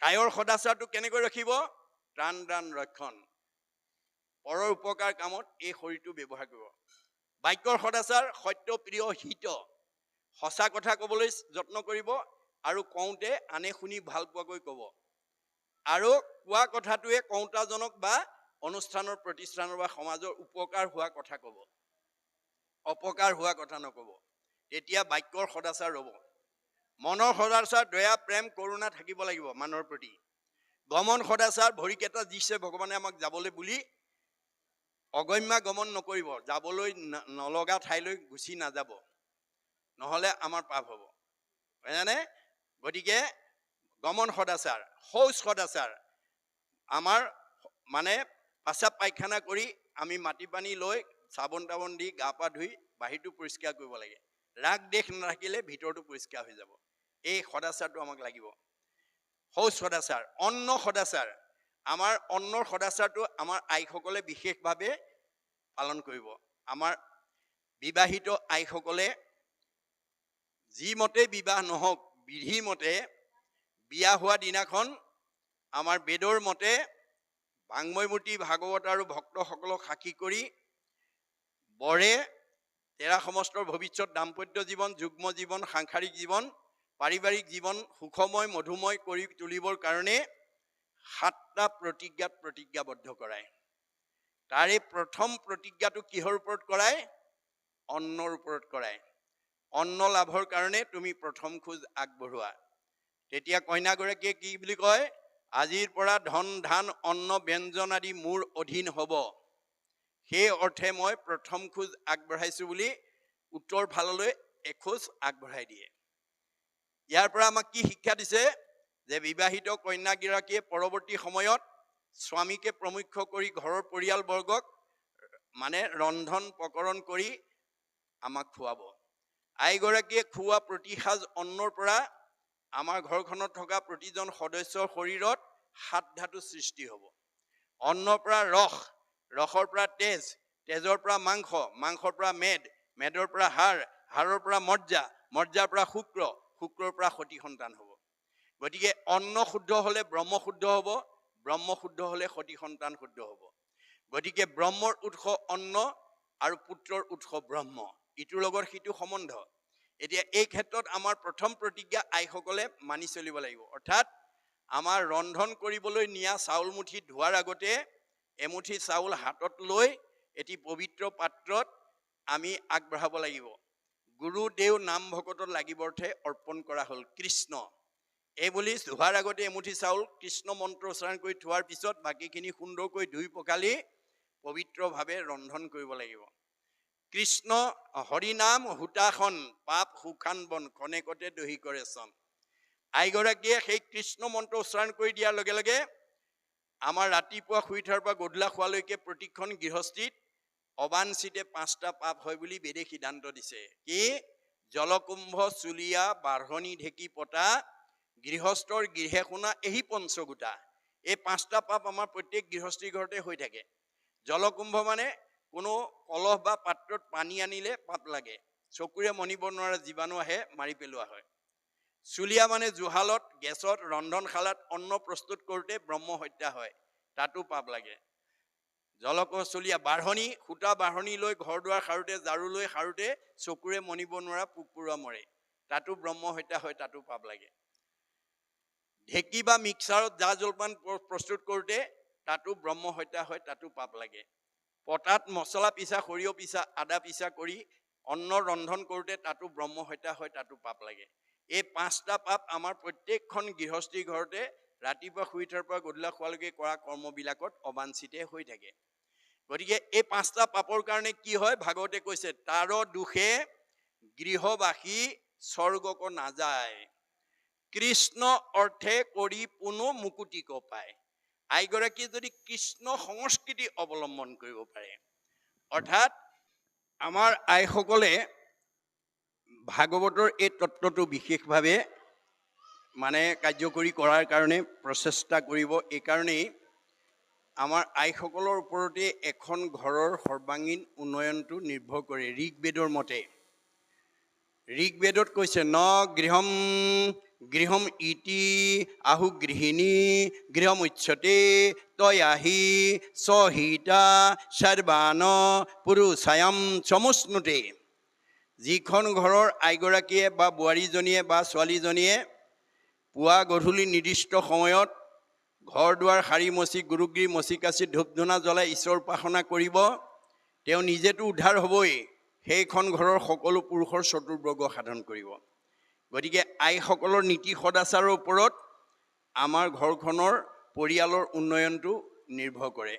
কায়ৰ সদাচাৰটো কেনেকৈ ৰাখিব? প্ৰাণ দান ৰক্ষণ, পৰৰ উপকাৰ কামত এই শৰীৰটো ব্যৱহাৰ কৰিব। বাক্যৰ সদাচাৰ সত্য প্ৰিয় হিত, সঁচা কথা ক'বলৈ যত্ন কৰিব আৰু কওঁতে আনে শুনি ভাল পোৱাকৈ ক'ব। আৰু কোৱা কথাটোৱে কওঁতাজনক বা অনুষ্ঠানৰ প্ৰতিষ্ঠানৰ বা সমাজৰ উপকাৰ হোৱা কথা ক'ব, অপকাৰ হোৱা কথা নক'ব। তেতিয়া বাক্যৰ সদাচাৰ ৰ'ব। মনৰ সদাচাৰ দয়া প্ৰেম কৰোণা থাকিব লাগিব মানুহৰ প্ৰতি। গমন সদাচাৰ ভৰিকেইটা দিছে ভগৱানে আমাক যাবলৈ বুলি অগম্যা গমন নকৰিব, যাবলৈ নলগা ঠাইলৈ গুচি নাযাব, নহ'লে আমাৰ পাপ হ'ব, হয়নে? গতিকে গমন সদাচাৰ, শৌচ সদাচাৰ, আমাৰ মানে পাচাব পায়খানা কৰি আমি মাটি পানী লৈ চাবোন তাবোন দি গা পা ধুই বাহিৰটো পৰিষ্কাৰ কৰিব লাগে। ৰাগ দেশ নাথাকিলে ভিতৰটো পৰিষ্কাৰ হৈ যাব। এই সদাচাৰটো আমাক লাগিব। শৌচ সদাচাৰ। অন্ন সদাচাৰ, আমাৰ অন্নৰ সদাচাৰটো আমাৰ আইসকলে বিশেষভাৱে পালন কৰিব। আমাৰ বিবাহিত আইসকলে যি মতে বিবাহ নহওক, বিধি মতে বিয়া হোৱা দিনাখন আমাৰ বেদৰ মতে বাংময়মূৰ্তি ভাগৱত আৰু ভক্তসকলক সাক্ষী কৰি বৰে তেৰা সমস্তৰ ভৱিষ্যত দাম্পত্য জীৱন, যুগ্ম জীৱন, সাংসাৰিক জীৱন, পাৰিবাৰিক জীৱন সুখময় মধুময় কৰি তুলিবৰ কাৰণে 7টা প্ৰতিজ্ঞাত প্ৰতিজ্ঞাবদ্ধ কৰায়। তাৰে প্ৰথম প্ৰতিজ্ঞাটো কিহৰ ওপৰত কৰায়? অন্নৰ ওপৰত কৰায়। অন্ন লাভৰ কাৰণে তুমি প্ৰথম খোজ আগবঢ়োৱা। তেতিয়া কন্যাগৰাকীয়ে কি বুলি কয়? আজিৰ পৰা ধন ধান অন্ন ব্যঞ্জন আদি মোৰ অধীন হ'ব, সেই অৰ্থে মই প্ৰথম খোজ আগবঢ়াইছোঁ বুলি উত্তৰ ফাললৈ এখোজ আগবঢ়াই দিয়ে। ইয়াৰ পৰা আমাক কি শিক্ষা দিছে? যে বিবাহিত কন্যাগৰাকীয়ে পৰৱৰ্তী সময়ত স্বামীকে প্ৰমুখ্য কৰি ঘৰৰ পৰিয়ালবৰ্গক মানে ৰন্ধন প্ৰকৰণ কৰি আমাক খুৱাব। আইগৰাকীয়ে খুওৱা প্ৰতি সাজ অন্নৰ পৰা আমাৰ ঘৰখনত থকা প্ৰতিজন সদস্যৰ শৰীৰত 7 ধাতু সৃষ্টি হ'ব। অন্নৰ পৰা ৰস, ৰসৰ পৰা তেজ, তেজৰ পৰা মাংস, মাংসৰ পৰা মেদ, মেদৰ পৰা হাড়, হাড়ৰ পৰা মজ্জা, মজ্জাৰ পৰা শুক্ৰ, শুক্ৰৰ পৰা সতি সন্তান হ'ব। গতিকে অন্ন শুদ্ধ হ'লে ব্ৰহ্ম শুদ্ধ হ'ব, ব্ৰহ্ম শুদ্ধ হ'লে সতি সন্তান শুদ্ধ হ'ব। গতিকে ব্ৰহ্মৰ উৎস অন্ন আৰু পুত্ৰৰ উৎস ব্ৰহ্ম, ইটোৰ লগত সিটো সম্বন্ধ। এতিয়া এই ক্ষেত্ৰত আমাৰ প্ৰথম প্ৰতিজ্ঞা আইসকলে মানি চলিব লাগিব। অৰ্থাৎ আমাৰ ৰন্ধন কৰিবলৈ নিয়া চাউল মুঠি ধোৱাৰ আগতে এমুঠি চাউল হাতত লৈ এটি পবিত্ৰ পাত্ৰত আমি আগবঢ়াব লাগিব। গুৰু দেও নাম ভকতত লাগিবৰ্থে অৰ্পণ কৰা হ'ল কৃষ্ণ, এই বুলি ধোৱাৰ আগতে এমুঠি চাউল কৃষ্ণ মন্ত্ৰ উচ্চাৰণ কৰি থোৱাৰ পিছত বাকীখিনি সুন্দৰকৈ ধুই পখালি পবিত্ৰভাৱে ৰন্ধন কৰিব লাগিব। কৃষ্ণ হৰিনাম হুতাখন পাপ সুখান বন কনেকতে দহি কৰে চন। আইগৰাকীয়ে সেই কৃষ্ণ মন্ত্ৰ উচ্চাৰণ কৰি দিয়াৰ লগে লগে আমাৰ ৰাতিপুৱা শুই উঠাৰ পৰা গধূলা খোৱালৈকে প্ৰতিখন গৃহস্থীত অবাঞ্চিতে 5টা পাপ হয় বুলি বেদে সিদ্ধান্ত দিছে। কি? জলকুম্ভ, চুলীয়া, বাঢ়নি ঢেঁকী পতা, গৃহস্থৰ গৃহে শুনা, এই পঞ্চগোটা। এই 5টা পাপ আমাৰ প্ৰত্যেক গৃহস্থীৰ ঘৰতে হৈ থাকে। জলকুম্ভ মানে কোনো কলহ বা পাত্ৰত পানী আনিলে পাপ লাগে, চকুৰে মনিব নোৱাৰা জীৱাণু আহে, মাৰি পেলোৱা হয়। চুলীয়া মানে জুহালত, গেছত, ৰন্ধনশালাত অন্ন প্ৰস্তুত কৰোঁতে ব্ৰহ্ম হত্যা হয়, তাতো পাপ লাগে। চুলীয়া। বাঢ়নি, সূতা বাঢ়নি লৈ ঘৰ দুৱাৰ সাৰোঁতে, ঝাৰু লৈ সাৰোঁতে চকুৰে মনিব নোৱাৰা পোক পৰুৱা মৰে, তাতো ব্ৰহ্ম হত্যা হয়, তাতো পাপ লাগে। ঢেঁকী বা মিক্সাৰত জা জলপান প্ৰস্তুত কৰোঁতে তাতো ব্ৰহ্ম হত্যা হয়, তাতো পাপ লাগে। পতাত মছলা পিছা, সৰিয়হ পিছা, আদা পিছা কৰি অন্ন ৰন্ধন কৰোঁতে তাতো ব্ৰহ্ম হত্যা হয়, তাতো পাপ লাগে। এই 5টা পাপ আমাৰ প্ৰত্যেকখন গৃহস্থীৰ ঘৰতে ৰাতিপুৱা শুই উঠাৰ পৰা গধূলা খোৱালৈকে কৰা কৰ্মবিলাকত অবাঞ্চিতে হৈ থাকে। গতিকে এই 5টা পাপৰ কাৰণে কি হয়? ভাগৱতে কৈছে তাৰ দুখে গৃহবাসী স্বৰ্গক নাযায়, কৃষ্ণ অৰ্থে কৰি পুনো মুকুতিক পায়। আইগৰাকীয়ে যদি কৃষ্ণ সংস্কৃতি অৱলম্বন কৰিব পাৰে, অৰ্থাৎ আমাৰ আইসকলে ভাগৱতৰ এই তত্ত্বটো বিশেষভাৱে মানে কাৰ্যকৰী কৰাৰ কাৰণে প্ৰচেষ্টা কৰিব। এইকাৰণেই আমাৰ আইসকলৰ ওপৰতে এখন ঘৰৰ সৰ্বাংগীন উন্নয়নটো নিৰ্ভৰ কৰে। ঋগ্বেদৰ মতে, ঋগ্বেদত কৈছে ন গৃহম গৃহম ইতি আহু গৃহিণী গৃহম উচ্ছতে তয়াহি সহিতা সৰ্বান পুৰুষায়াম চমুষ্ণুতে। যিখন ঘৰৰ আইগৰাকীয়ে বা বোৱাৰীজনীয়ে বা ছোৱালীজনীয়ে পুৱা গধূলি নিৰ্দিষ্ট সময়ত ঘৰ দুৱাৰ সাৰি মচি গুৰুগৃহ মচি কাচি ধূপ ধূনা জ্বলাই ঈশ্বৰ উপাসনা কৰিব, তেওঁ নিজেতো উদ্ধাৰ হ'বই, সেইখন ঘৰৰ সকলো পুৰুষৰ চতুৰ্বৰ্গ সাধন কৰিব। গতিকে আইসকলৰ নীতি সদাচাৰৰ ওপৰত আমাৰ ঘৰখনৰ পৰিয়ালৰ উন্নয়নটো নিৰ্ভৰ কৰে।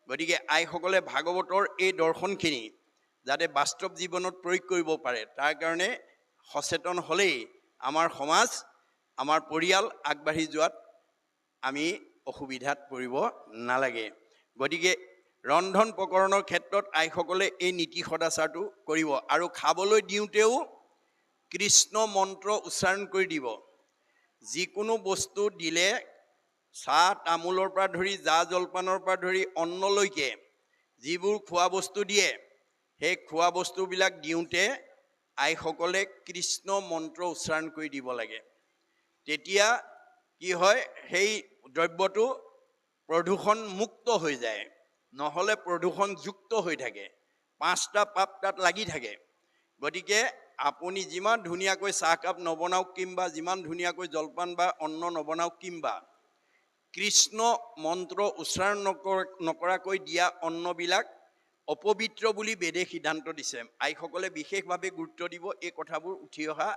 গতিকে আইসকলে ভাগৱতৰ এই দৰ্শনখিনি যাতে বাস্তৱ জীৱনত প্ৰয়োগ কৰিব পাৰে, তাৰ কাৰণে সচেতন হ'লেই আমাৰ সমাজ, আমাৰ পৰিয়াল আগবাঢ়ি যোৱাত আমি অসুবিধাত পৰিব নালাগে। গতিকে ৰন্ধন প্ৰকৰণৰ ক্ষেত্ৰত আইসকলে এই নীতি সদাচাৰটো কৰিব। আৰু খাবলৈ দিওঁতেও কৃষ্ণ মন্ত্ৰ উচ্চাৰণ কৰি দিব। যিকোনো বস্তু দিলে, চাহ তামোলৰ পৰা ধৰি জা জলপানৰ পৰা ধৰি অন্নলৈকে যিবোৰ খোৱা বস্তু দিয়ে, সেই খোৱা বস্তুবিলাক দিওঁতে আইসকলে কৃষ্ণ মন্ত্ৰ উচ্চাৰণ কৰি দিব লাগে। তেতিয়া কি হয়, সেই দ্ৰব্যটো প্ৰদূষণ মুক্ত হৈ যায়, নহ'লে প্ৰদূষণযুক্ত হৈ থাকে, 5টা পাপ তাত লাগি থাকে। গতিকে আপুনি যিমান ধুনীয়াকৈ চাহকাপ নবনাওক কিম্বা যিমান ধুনীয়াকৈ জলপান বা অন্ন নবনাওক কিম্বা, কৃষ্ণ মন্ত্ৰ উচ্চাৰণ নকৰাকৈ দিয়া অন্নবিলাক অপবিত্ৰ বুলি বেদে সিদ্ধান্ত দিছে। আইসকলে বিশেষভাৱে গুৰুত্ব দিব। এই কথাবোৰ উঠি অহা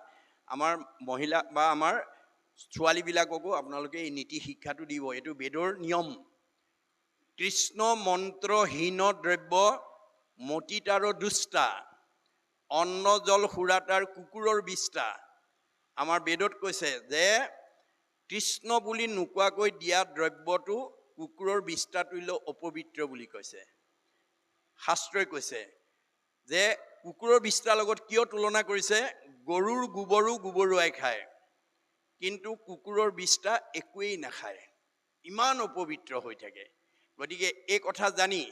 আমাৰ মহিলা বা আমাৰ ছোৱালীবিলাককো আপোনালোকে এই নীতি শিক্ষাটো দিব। এইটো বেদৰ নিয়ম। কৃষ্ণ মন্ত্ৰহীন দ্ৰব্য মতিতাৰ দুষ্টা, অন্ন জল সুৰাতাৰ কুকুৰৰ বিষ্টা। আমাৰ বেদত কৈছে যে কৃষ্ণ বুলি নোকোৱাকৈ দিয়া দ্ৰব্যটো কুকুৰৰ বিষ্টা তুল্য অপবিত্ৰ বুলি কৈছে। শাস্ত্ৰই কৈছে যে কুকুৰৰ বিষ্টাৰ লগত কিয় তুলনা কৰিছে? গৰুৰ গোবৰো গোবৰুৱাই খায়, কিন্তু কুকুৰৰ বিষ্টা একোৱেই নাখায়, ইমান অপবিত্ৰ হৈ থাকে। গতিকে এই কথা জানি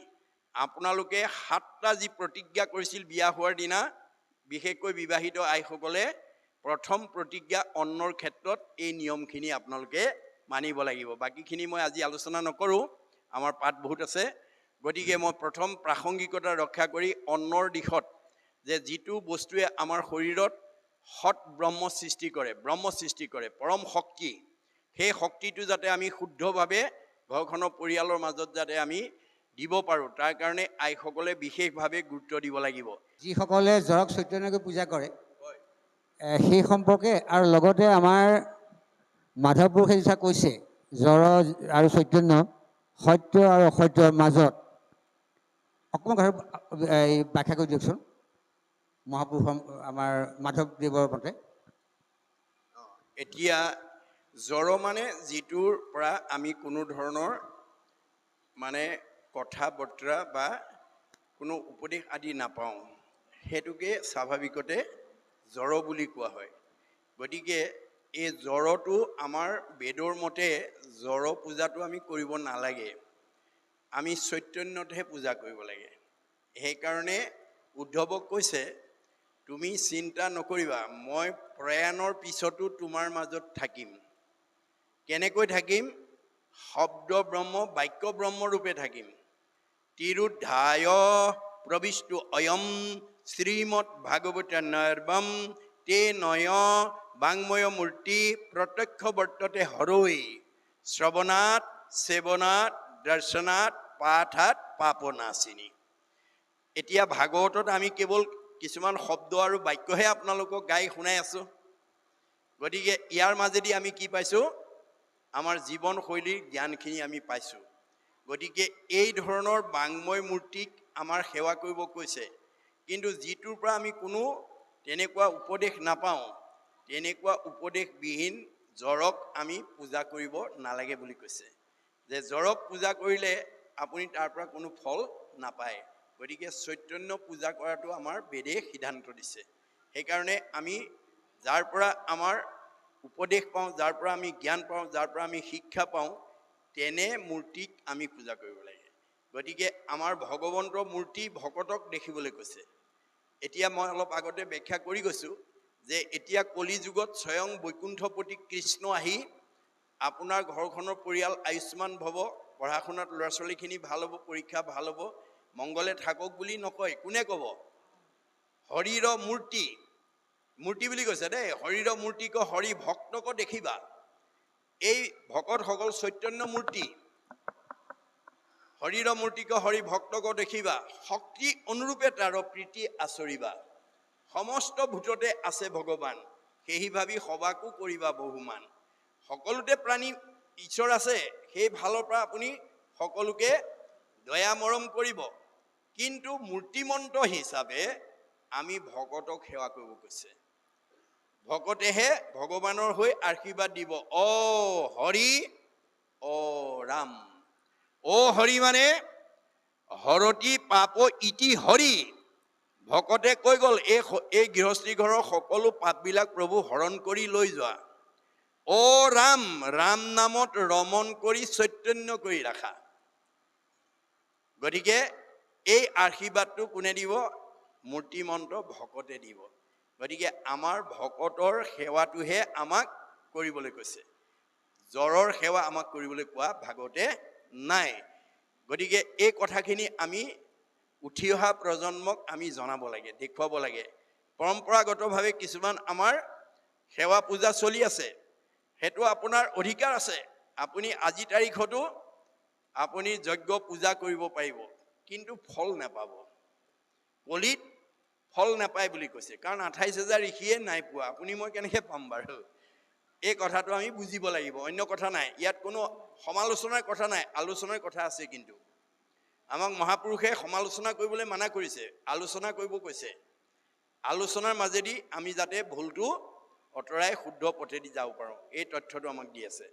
আপোনালোকে 7টা যি প্ৰতিজ্ঞা কৰিছিল বিয়া হোৱাৰ দিনা, বিশেষকৈ বিবাহিত আইসকলে প্ৰথম প্ৰতিজ্ঞা অন্নৰ ক্ষেত্ৰত এই নিয়মখিনি আপোনালোকে মানিব লাগিব। বাকীখিনি মই আজি আলোচনা নকৰোঁ, আমাৰ পাঠ বহুত আছে। গতিকে মই প্ৰথম প্ৰাসংগিকতা ৰক্ষা কৰি অন্নৰ দিশত, যে যিটো বস্তুৱে আমাৰ শৰীৰত সৎ ব্ৰহ্ম সৃষ্টি কৰে, পৰম শক্তি, সেই শক্তিটো যাতে আমি শুদ্ধভাৱে ঘৰখনৰ পৰিয়ালৰ মাজত যাতে আমি দিব পাৰোঁ, তাৰ কাৰণে আইসকলে বিশেষভাৱে গুৰুত্ব দিব লাগিব। যিসকলে জৰক চৈতন্যকে পূজা কৰে সেই সম্পৰ্কে, আৰু লগতে আমাৰ মাধৱ পুৰুষে যেতিয়া কৈছে জৰ আৰু চৈতন্য সত্য আৰু অসত্যৰ মাজত, অকণমান কথা ব্যাখ্যা কৰি দিয়কচোন মহাপুৰুষ আমাৰ মাধৱদেৱৰ মতে। এতিয়া জৰ মানে যিটোৰ পৰা আমি কোনো ধৰণৰ মানে কথা বতৰা বা কোনো উপদেশ আদি নাপাওঁ, সেইটোকে স্বাভাৱিকতে জৰ বুলি কোৱা হয়। গতিকে এই জৰটো আমাৰ বেদৰ মতে জৰ পূজাটো আমি কৰিব নালাগে, আমি চৈতন্যতহে পূজা কৰিব লাগে। সেইকাৰণে উদ্ধৱক কৈছে, তুমি চিন্তা নকৰিবা, মই প্ৰয়াণৰ পিছতো তোমাৰ মাজত থাকিম। কেনেকৈ থাকিম? শব্দ ব্ৰহ্ম, বাক্য ব্ৰহ্ম ৰূপে থাকিম। তিৰুদ্ধায় প্ৰবিষ্টু অয়ম শ্ৰীমৎ ভাগৱত নৰ্বম তে নয় বাংময় মূৰ্তি প্ৰত্যক্ষ বৰ্ততে হৰৈ শ্ৰৱণাত সেৱনাত দৰ্শনাত পাঠাত পাপনাশিনী। এতিয়া ভাগৱতত আমি কেৱল কিছুমান শব্দ আৰু বাক্যহে আপোনালোকক গাই শুনাই আছোঁ। গতিকে ইয়াৰ মাজেদি আমি কি পাইছোঁ? আমাৰ জীৱনশৈলীৰ জ্ঞানখিনি আমি পাইছোঁ। গতিকে এই ধৰণৰ বাংময় মূৰ্তিক আমাৰ সেৱা কৰিব কৈছে, কিন্তু যিটোৰ পৰা আমি কোনো তেনেকুৱা উপদেশ নাপাওঁ, তেনেকুৱা উপদেশবিহীন জৰক আমি পূজা কৰিব নালাগে বুলি কৈছে। যে জৰক পূজা কৰিলে আপুনি তাৰ পৰা কোনো ফল নাপায়। গতিকে চৈতন্য পূজা কৰাটো আমাৰ বেদে সিদ্ধান্ত দিছে। সেইকাৰণে আমি যাৰ পৰা আমাৰ উপদেশ পাওঁ, যাৰ পৰা আমি জ্ঞান পাওঁ, যাৰ পৰা আমি শিক্ষা পাওঁ, তেনে মূৰ্তিক আমি পূজা কৰিব লাগে। গতিকে আমাৰ ভগৱন্তৰ মূৰ্তি ভকতক দেখিবলৈ কৈছে। এতিয়া মই অলপ আগতে ব্যাখ্যা কৰি গৈছোঁ যে এতিয়া কলি যুগত স্বয়ং বৈকুণ্ঠপতি কৃষ্ণ আহি আপোনাৰ ঘৰখনৰ পৰিয়াল আয়ুষ্মান ভৱ, পঢ়া শুনাত ল'ৰা ছোৱালীখিনি ভাল হ'ব, পৰীক্ষা ভাল হ'ব, মংগলে থাকক বুলি নকয়। কোনে ক'ব? হৰিৰ মূৰ্তি, মূৰ্তি বুলি কৈছে দেই, হৰিৰ মূৰ্তিক হৰি ভক্তক দেখিবা। এই ভকতসকল চৈতন্য মূৰ্তি, হৰিৰ মূৰ্তিক হৰি ভক্তক দেখিবা, শক্তি অনুৰূপে তাৰ প্ৰীতি আচৰিবা। সমস্ত ভূততে আছে ভগৱান, সেহি ভাবি সবাকো কৰিবা বহুমান। সকলোতে প্ৰাণী ঈশ্বৰ আছে, সেই ফালৰ পৰা আপুনি সকলোকে দয়া মৰম কৰিব। কিন্তু মূৰ্তিমন্ত হিচাপে আমি ভকতক সেৱা কৰিব কৈছে। ভকতেহে ভগৱানৰ হৈ আশীৰ্বাদ দিব। অ হৰি, অ ৰাম। অ হৰি মানে হৰতি পাপ ইতি হৰি। ভকতে কৈ গ'ল, এই গৃহস্থী ঘৰৰ সকলো পাপবিলাক প্ৰভু হৰণ কৰি লৈ যোৱা। অ ৰাম, ৰাম নামত ৰমন কৰি চৈতন্য কৰি ৰাখা। গতিকে এই আশীৰ্বাদটো কোনে দিব? মূৰ্তিমন্ত ভকতে দিব। গতিকে আমাৰ ভকতৰ সেৱাটোহে আমাক কৰিবলৈ কৈছে। জ্বৰৰ সেৱা আমাক কৰিবলৈ কোৱা ভাগতে নাই। গতিকে এই কথাখিনি আমি উঠি অহা প্ৰজন্মক আমি জনাব লাগে, দেখুৱাব লাগে। পৰম্পৰাগতভাৱে কিছুমান আমাৰ সেৱা পূজা চলি আছে, সেইটো আপোনাৰ অধিকাৰ আছে। আপুনি আজি তাৰিখতো আপুনি যজ্ঞ পূজা কৰিব পাৰিব, কিন্তু ফল নাপাব। কলিত ফল নাপায় বুলি কৈছে, কাৰণ 28,000 ঋষিয়ে নাই পোৱা, আপুনি মই কেনেকৈ পাম বাৰু? এই কথাটো আমি বুজিব লাগিব, অন্য কথা নাই। ইয়াত কোনো সমালোচনাৰ কথা নাই, আলোচনাৰ কথা আছে। কিন্তু আমাক মহাপুৰুষে সমালোচনা কৰিবলৈ মানা কৰিছে, আলোচনা কৰিব কৈছে। আলোচনাৰ মাজেদি আমি যাতে ভুলটো অঁতৰাই শুদ্ধ পথেদি যাব পাৰোঁ, এই তথ্যটো আমাক দি আছে।